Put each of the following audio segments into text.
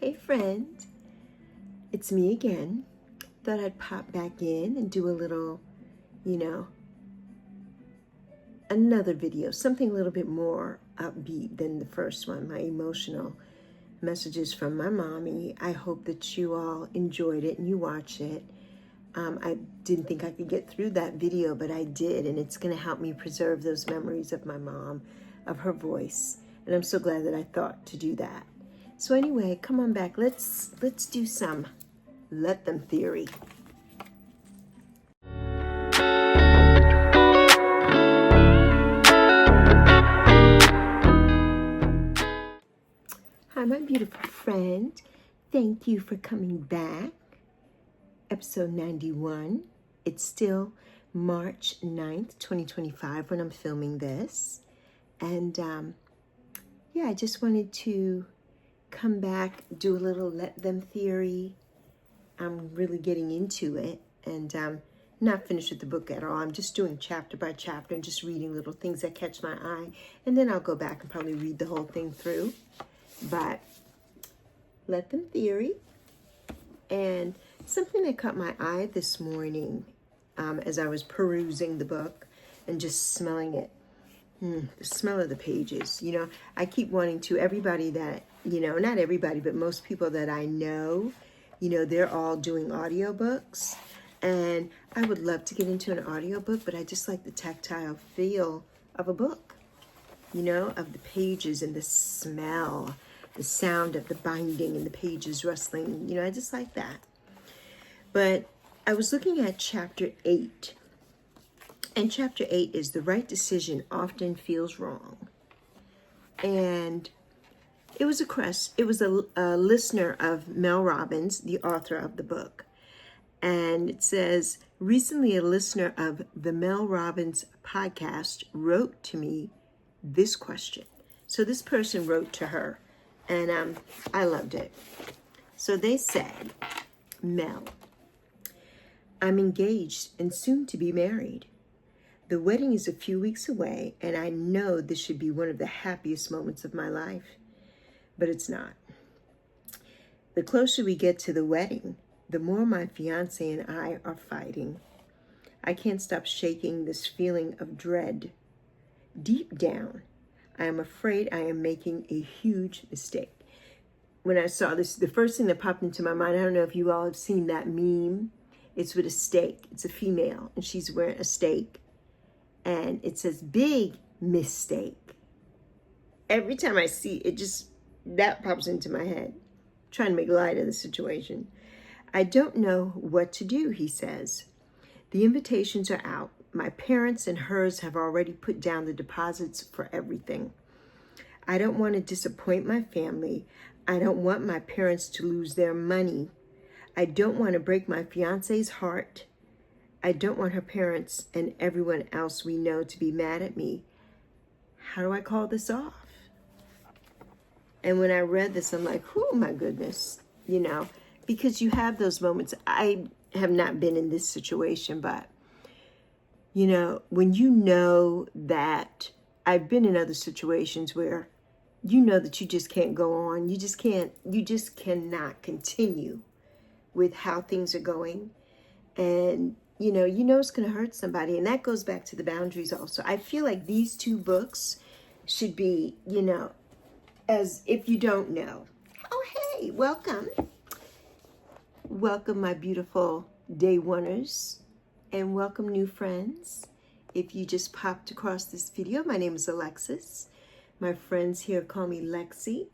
Hey friend, it's me again. Thought I'd pop back in and do a little, another video, something a little bit more upbeat than the first one, my emotional messages from my mommy. I hope that you all enjoyed it and you watched it. I didn't think I could get through that video, but I did, and it's going to help me preserve those memories of my mom, of her voice, and I'm so glad that I thought to do that. So anyway, come on back. Let's do some let them theory. Hi, my beautiful friend. Thank you for coming back. Episode 91. It's still March 9th, 2025 when I'm filming this. And I just wanted to come back, do a little let them theory. I'm really getting into it, and not finished with the book at all. I'm just doing chapter by chapter and just reading little things that catch my eye, and then I'll go back and probably read the whole thing through. But let them theory, and something that caught my eye this morning as I was perusing the book and just smelling it. The smell of the pages. I keep wanting to, everybody that, not everybody, but most people that I know, they're all doing audiobooks. And I would love to get into an audiobook, but I just like the tactile feel of a book, of the pages and the smell, the sound of the binding and the pages rustling. I just like that. But I was looking at chapter 8. And chapter 8 is the right decision often feels wrong. And it was a listener of Mel Robbins, the author of the book. And it says, recently a listener of the Mel Robbins podcast wrote to me this question. So this person wrote to her, and I loved it. So they said, Mel, I'm engaged and soon to be married. The wedding is a few weeks away, and I know this should be one of the happiest moments of my life, but it's not. The closer we get to the wedding, the more my fiance and I are fighting. I can't stop shaking this feeling of dread. Deep down, I am afraid I am making a huge mistake. When I saw this, the first thing that popped into my mind, I don't know if you all have seen that meme. It's with a stake. It's a female, and she's wearing a stake. And it says, big mistake. Every time I see it, that pops into my head. I'm trying to make light of the situation. I don't know what to do, he says. The invitations are out. My parents and hers have already put down the deposits for everything. I don't want to disappoint my family. I don't want my parents to lose their money. I don't want to break my fiance's heart. I don't want her parents and everyone else we know to be mad at me. How do I call this off? And when I read this, I'm like, oh my goodness, because you have those moments. I have not been in this situation, but, when you know that I've been in other situations where that you just can't go on. You just cannot continue with how things are going. And it's going to hurt somebody. And that goes back to the boundaries also. I feel like these two books should be, as if you don't know. Oh, hey, welcome. Welcome, my beautiful day oneers. And welcome, new friends. If you just popped across this video, my name is Alexis. My friends here call me Lexi.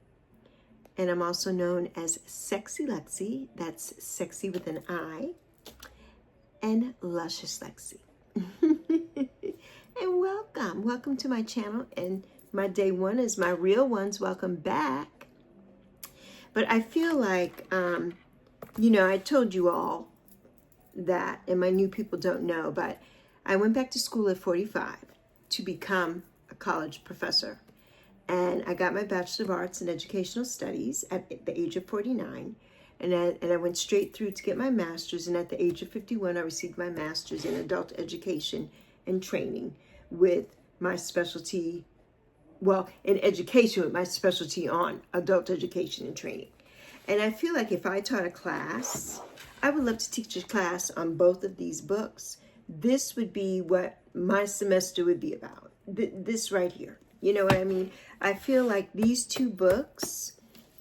And I'm also known as Sexi Lexi. That's sexy with an I. And Luscious Lexi. And welcome to my channel, and my day one is my real ones. Welcome back. But I feel like, I told you all that, and my new people don't know, but I went back to school at 45 to become a college professor. And I got my Bachelor of Arts in Educational Studies at the age of 49. And I went straight through to get my master's. And at the age of 51, I received my master's in adult education and training with my specialty, in education with my specialty on adult education and training. And I feel like if I taught a class, I would love to teach a class on both of these books. This would be what my semester would be about. This right here. You know what I mean? I feel like these two books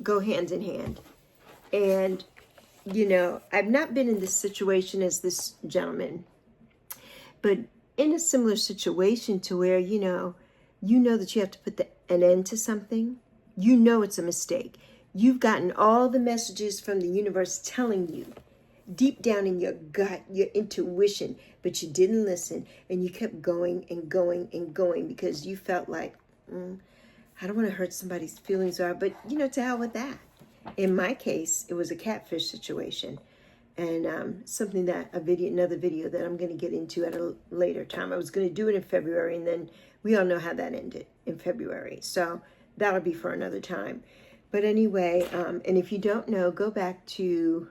go hand in hand. And, you know, I've not been in this situation as this gentleman, but in a similar situation to where, you know that you have to put an end to something. You know it's a mistake. You've gotten all the messages from the universe telling you, deep down in your gut, your intuition, but you didn't listen, and you kept going and going and going because you felt like, I don't want to hurt somebody's feelings, but you know, to hell with that. In my case, it was a catfish situation, and something that another video that I'm going to get into at a later time. I was going to do it in February, and then we all know how that ended in February, so that'll be for another time. But anyway, and if you don't know, go back to,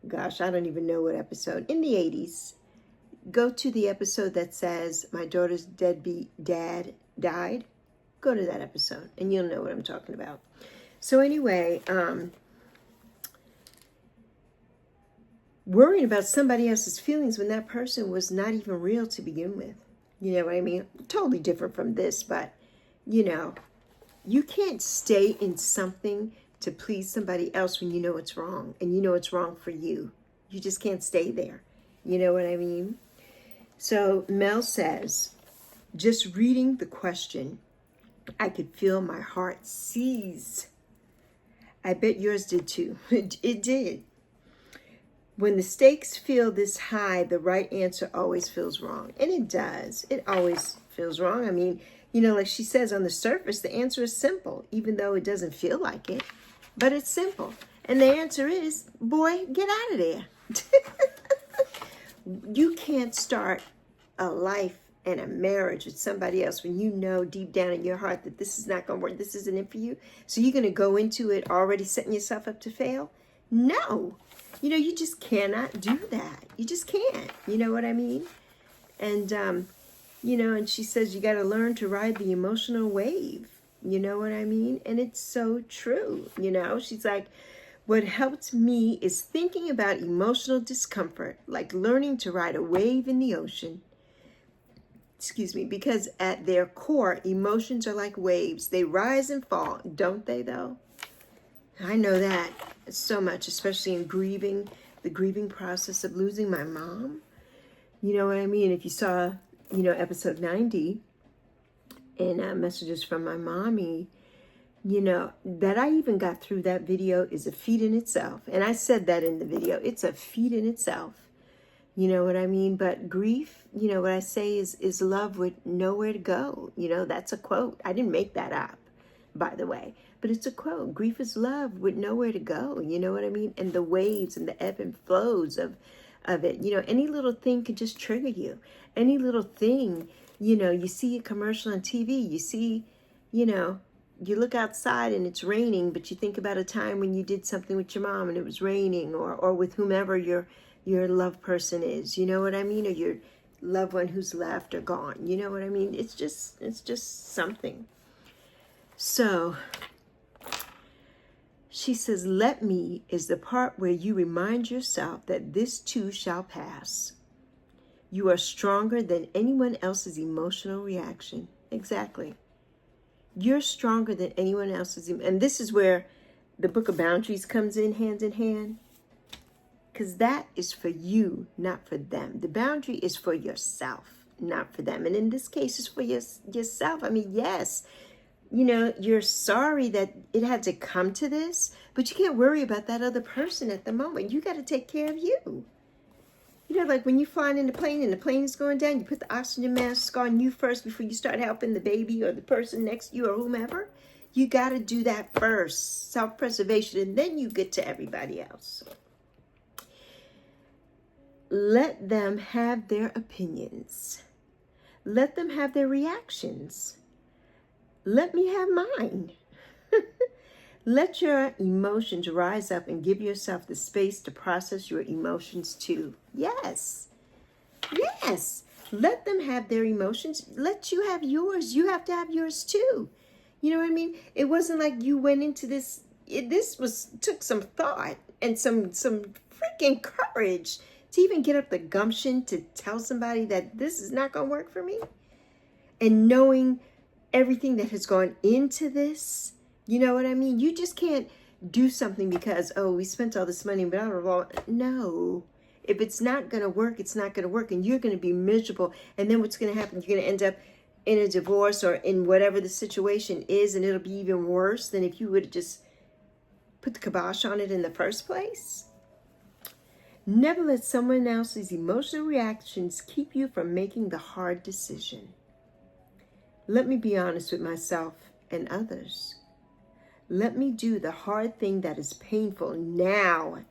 gosh, I don't even know what episode, in the 80s. Go to the episode that says, my daughter's deadbeat dad died. Go to that episode, and you'll know what I'm talking about. So anyway, worrying about somebody else's feelings when that person was not even real to begin with. You know what I mean? Totally different from this, but, you know, you can't stay in something to please somebody else when you know it's wrong, and you know it's wrong for you. You just can't stay there. You know what I mean? So Mel says, just reading the question, I could feel my heart seize. I bet yours did too. It did. When the stakes feel this high, the right answer always feels wrong. And it does. It always feels wrong. I mean, you know, like she says, on the surface, the answer is simple, even though it doesn't feel like it. But it's simple. And the answer is, boy, get out of there. You can't start a life and a marriage with somebody else when you know deep down in your heart that this is not going to work, this isn't it for you. So you're going to go into it already setting yourself up to fail? No. You know, you just cannot do that. You just can't. You know what I mean? And, you know, and she says you got to learn to ride the emotional wave. You know what I mean? And it's so true. You know, she's like, what helped me is thinking about emotional discomfort, like learning to ride a wave in the ocean. Excuse me, because at their core, emotions are like waves. They rise and fall, don't they, though? I know that so much, especially in grieving, the grieving process of losing my mom. You know what I mean? If you saw, you know, episode 90 and messages from my mommy, you know, that I even got through that video is a feat in itself. And I said that in the video. It's a feat in itself. You know what I mean? But grief, you know, what I say is love with nowhere to go. You know, that's a quote. I didn't make that up, by the way. But it's a quote. Grief is love with nowhere to go. You know what I mean? And the waves and the ebb and flows of it. You know, any little thing could just trigger you. Any little thing, you know, you see a commercial on TV. You see, you know, you look outside and it's raining, but you think about a time when you did something with your mom and it was raining, or with whomever your loved person is, you know what I mean? Or your loved one who's left or gone, you know what I mean? It's just something. So she says, let me is the part where you remind yourself that this too shall pass. You are stronger than anyone else's emotional reaction. Exactly. You're stronger than anyone else's. And this is where the book of boundaries comes in hand. Because that is for you, not for them. The boundary is for yourself, not for them. And in this case, it's for yourself. I mean, yes, you know, you're sorry that it had to come to this, but you can't worry about that other person at the moment. You got to take care of you. You know, like when you're flying in the plane and the plane is going down, you put the oxygen mask on you first before you start helping the baby or the person next to you or whomever. You got to do that first, self-preservation, and then you get to everybody else. Let them have their opinions. Let them have their reactions. Let me have mine. Let your emotions rise up and give yourself the space to process your emotions too. Yes. Yes. Let them have their emotions. Let you have yours. You have to have yours too. You know what I mean? It wasn't like you went into this took some thought and some freaking courage to even get up the gumption to tell somebody that this is not going to work for me. And knowing everything that has gone into this, you know what I mean? You just can't do something because, oh, we spent all this money, blah, blah, blah. No. If it's not going to work, it's not going to work. And you're going to be miserable. And then what's going to happen? You're going to end up in a divorce or in whatever the situation is. And it'll be even worse than if you would have just put the kibosh on it in the first place. Never let someone else's emotional reactions keep you from making the hard decision. Let me be honest with myself and others. Let me do the hard thing that is painful now,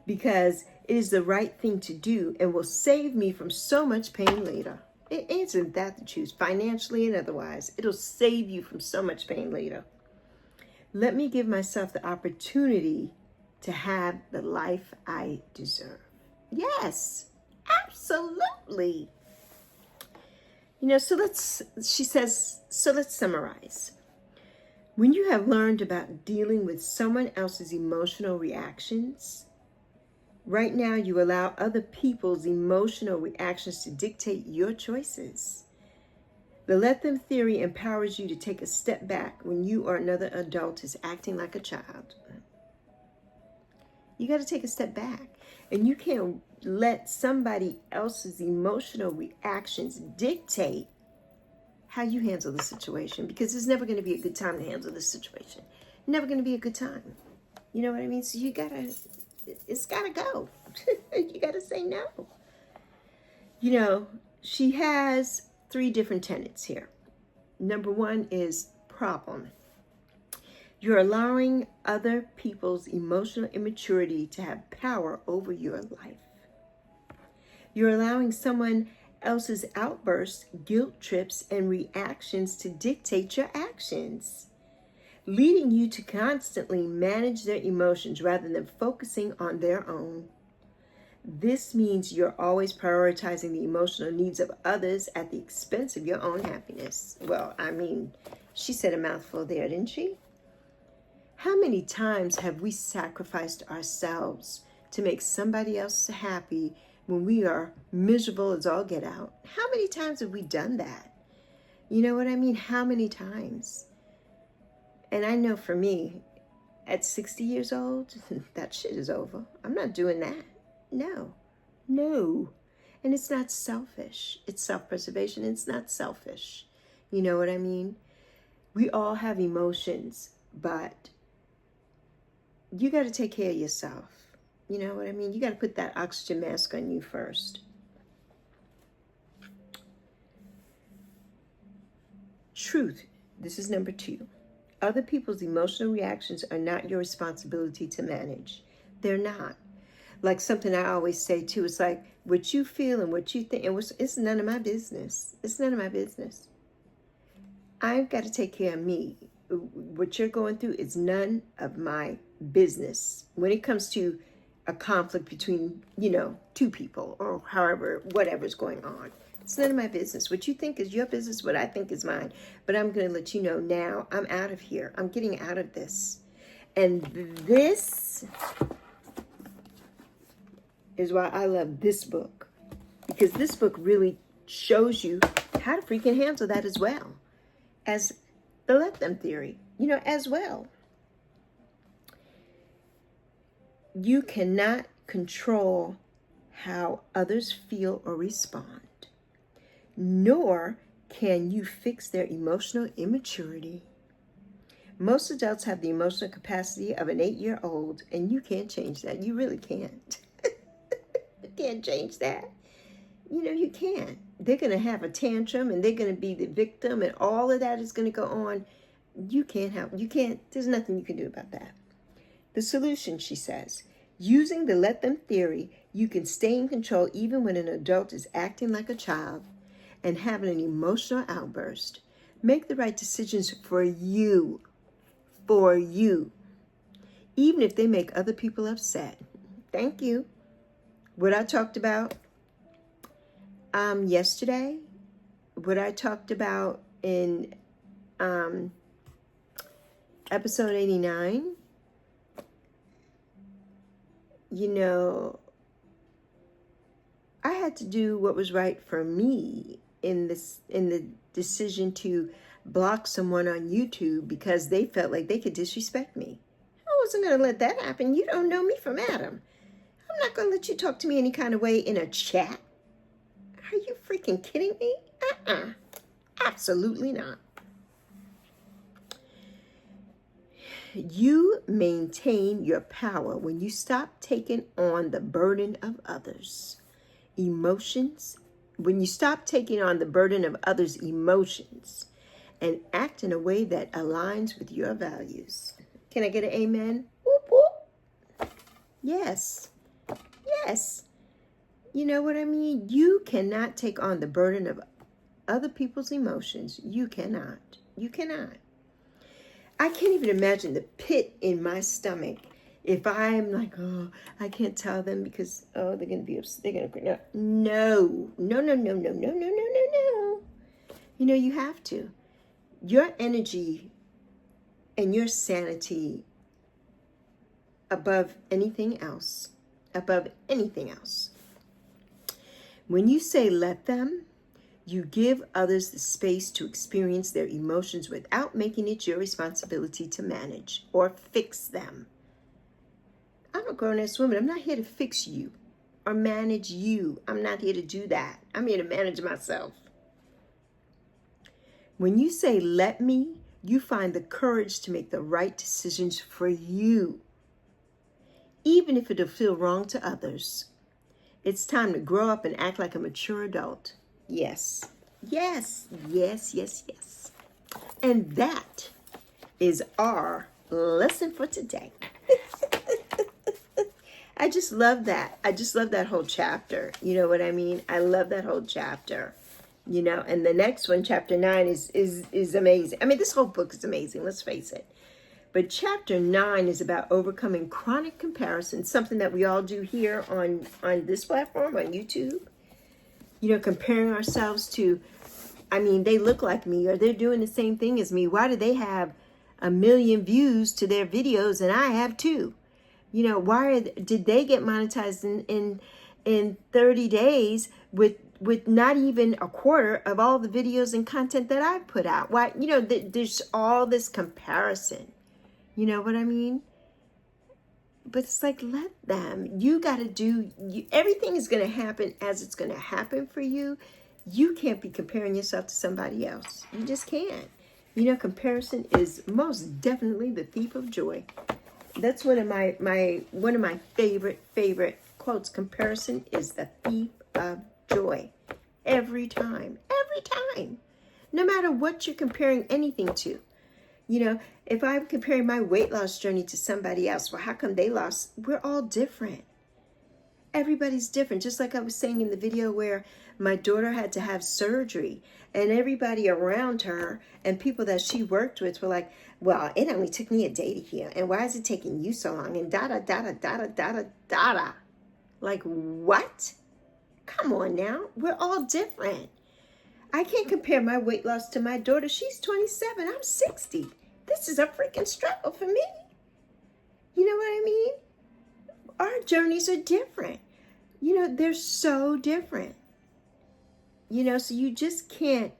because it is the right thing to do and will save me from so much pain later. It isn't that to choose, financially and otherwise. It'll save you from so much pain later. Let me give myself the opportunity to have the life I deserve. Yes, absolutely. You know, so let's summarize. When you have learned about dealing with someone else's emotional reactions, right now you allow other people's emotional reactions to dictate your choices. The let them theory empowers you to take a step back when you or another adult is acting like a child. You got to take a step back, and you can't let somebody else's emotional reactions dictate how you handle the situation, because it's never going to be a good time to handle this situation. Never going to be a good time. You know what I mean? So it's got to go. You got to say no. You know, she has 3 different tenets here. Number 1 is problem. You're allowing other people's emotional immaturity to have power over your life. You're allowing someone else's outbursts, guilt trips, and reactions to dictate your actions, leading you to constantly manage their emotions rather than focusing on their own. This means you're always prioritizing the emotional needs of others at the expense of your own happiness. Well, I mean, she said a mouthful there, didn't she? How many times have we sacrificed ourselves to make somebody else happy when we are miserable as all get out? How many times have we done that? You know what I mean? How many times? And I know for me, at 60 years old, that shit is over. I'm not doing that. No. And it's not selfish. It's self-preservation. It's not selfish. You know what I mean? We all have emotions, but you got to take care of yourself. You know what I mean? You got to put that oxygen mask on you first. Truth. This is number 2. Other people's emotional reactions are not your responsibility to manage. They're not. Like something I always say too, it's like what you feel and what you think, and it's none of my business. It's none of my business. I've got to take care of me. What you're going through is none of my business. When it comes to a conflict between, 2 people or however, whatever's going on. It's none of my business. What you think is your business, what I think is mine. But I'm going to let you know now, I'm out of here. I'm getting out of this. And this is why I love this book. Because this book really shows you how to freaking handle that as well. As the let them theory, as well. You cannot control how others feel or respond, nor can you fix their emotional immaturity. Most adults have the emotional capacity of an 8-year-old, and you can't change that. You really can't. You can't change that. You can't. They're going to have a tantrum, and they're going to be the victim, and all of that is going to go on. You can't, there's nothing you can do about that. The solution, she says, using the let them theory, you can stay in control even when an adult is acting like a child and having an emotional outburst. Make the right decisions for you, even if they make other people upset. Thank you. What I talked about yesterday, what I talked about in episode 89, you know, I had to do what was right for me in the decision to block someone on YouTube because they felt like they could disrespect me. I wasn't going to let that happen. You don't know me from Adam. I'm not going to let you talk to me any kind of way in a chat. Are you freaking kidding me? Absolutely not. You maintain your power when you stop taking on the burden of others' emotions. When you stop taking on the burden of others' emotions and act in a way that aligns with your values. Can I get an amen? Whoop, whoop. Yes. Yes. You know what I mean? You cannot take on the burden of other people's emotions. You cannot. You cannot. I can't even imagine the pit in my stomach if I'm like, oh, I can't tell them because, oh, they're going to be upset. They're going to cry. No. No, no, no, no, no, no, no, no, no. You know, you have to. Your energy and your sanity above anything else. Above anything else. When you say let them, you give others the space to experience their emotions without making it your responsibility to manage or fix them. I'm a grown-ass woman. I'm not here to fix you or manage you. I'm not here to do that. I'm here to manage myself. When you say let me, you find the courage to make the right decisions for you, even if it'll feel wrong to others. It's time to grow up and act like a mature adult. Yes, yes, yes, yes, yes. And that is our lesson for today. I just love that. I just love that whole chapter. You know what I mean? I love that whole chapter. You know, and the next one, chapter 9, is amazing. I mean, this whole book is amazing, let's face it. But chapter 9 is about overcoming chronic comparison, something that we all do here on this platform, on YouTube. You know, comparing ourselves to, I mean, they look like me or they're doing the same thing as me. Why do they have 1 million views to their videos and I have 2? You know, did they get monetized in 30 days with not even a quarter of all the videos and content that I put out? Why, you know, there's all this comparison. You know what I mean? But it's like, let them. You got to do, everything is going to happen as it's going to happen for you. You can't be comparing yourself to somebody else. You just can't. You know, comparison is most definitely the thief of joy. That's one of my favorite quotes. Comparison is the thief of joy. Every time. No matter what you're comparing anything to. You know, if I'm comparing my weight loss journey to somebody else, well, how come they lost? We're all different. Everybody's different. Just like I was saying in the video where my daughter had to have surgery and everybody around her and people that she worked with were like, well, it only took me a day to heal. And why is it taking you so long? And da-da. Like, what? Come on now. We're all different. I can't compare my weight loss to my daughter. She's 27. I'm 60. This is a freaking struggle for me. You know what I mean? Our journeys are different. You know, they're so different. You know, so you just can't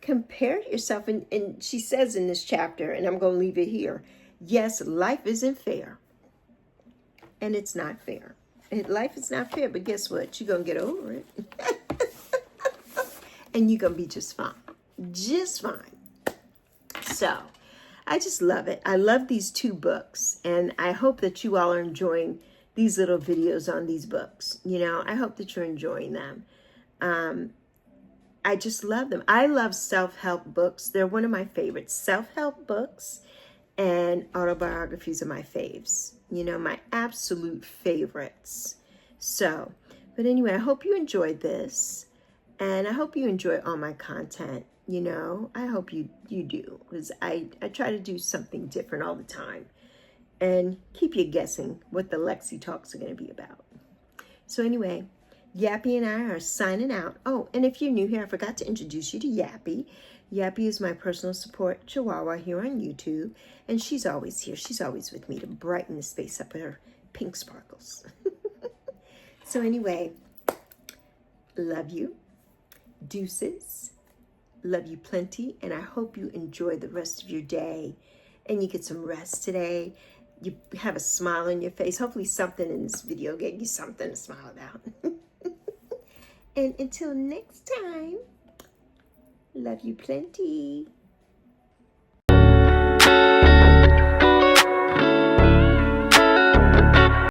compare yourself. And she says in this chapter, and I'm going to leave it here, yes, life isn't fair. And it's not fair. Life is not fair, but guess what? You're going to get over it. And you're going to be just fine. Just fine. So, I just love it. I love these 2 books. And I hope that you all are enjoying these little videos on these books. You know, I hope that you're enjoying them. I just love them. I love self-help books. They're one of my favorites. Self-help books and autobiographies are my faves. You know, my absolute favorites. So, but anyway, I hope you enjoyed this. And I hope you enjoy all my content. You know, I hope you do. Because I try to do something different all the time. And keep you guessing what the Lexi Talks are going to be about. So anyway, Yappy and I are signing out. Oh, and if you're new here, I forgot to introduce you to Yappy. Yappy is my personal support Chihuahua here on YouTube, and she's always here. She's always with me to brighten the space up with her pink sparkles. So anyway, love you. Deuces. Love you plenty, and I hope you enjoy the rest of your day and you get some rest today. You have a smile on your face. Hopefully something in this video gave you something to smile about. And until next time, love you plenty.